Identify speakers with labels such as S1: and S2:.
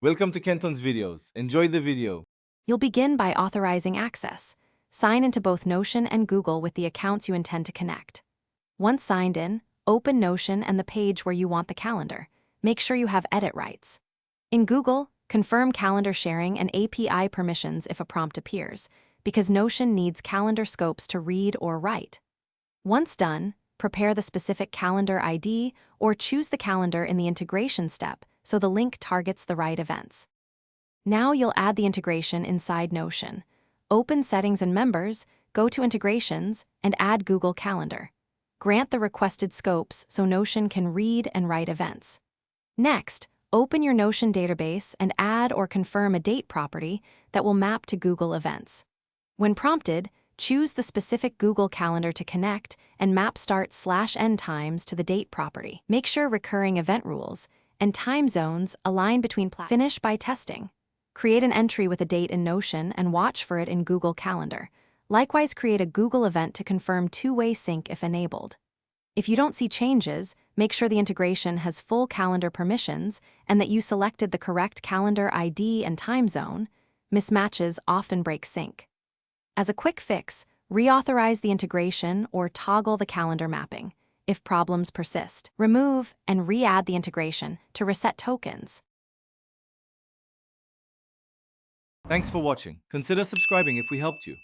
S1: Welcome to Kenton's videos. Enjoy the video.
S2: You'll begin by authorizing access. Sign into both Notion and Google with the accounts you intend to connect. Once signed in, open Notion and the page where you want the calendar. Make sure you have edit rights. In Google, confirm calendar sharing and API permissions if a prompt appears, because Notion needs calendar scopes to read or write. Once done, prepare the specific calendar ID or choose the calendar in the integration step so the link targets the right events. Now you'll add the integration inside Notion. Open Settings and Members, go to Integrations, and add Google Calendar. Grant the requested scopes so Notion can read and write events. Next, open your Notion database and add or confirm a date property that will map to Google Events. When prompted, choose the specific Google Calendar to connect and map start/end times to the date property. Make sure recurring event rules and time zones align between platforms. Finish by testing. Create an entry with a date in Notion and watch for it in Google Calendar. Likewise, create a Google event to confirm two-way sync if enabled. If you don't see changes, make sure the integration has full calendar permissions and that you selected the correct calendar ID and time zone. Mismatches often break sync. As a quick fix, reauthorize the integration or toggle the calendar mapping. If problems persist, remove and re-add the integration to reset tokens.
S1: Thanks for watching. Consider subscribing if we helped you.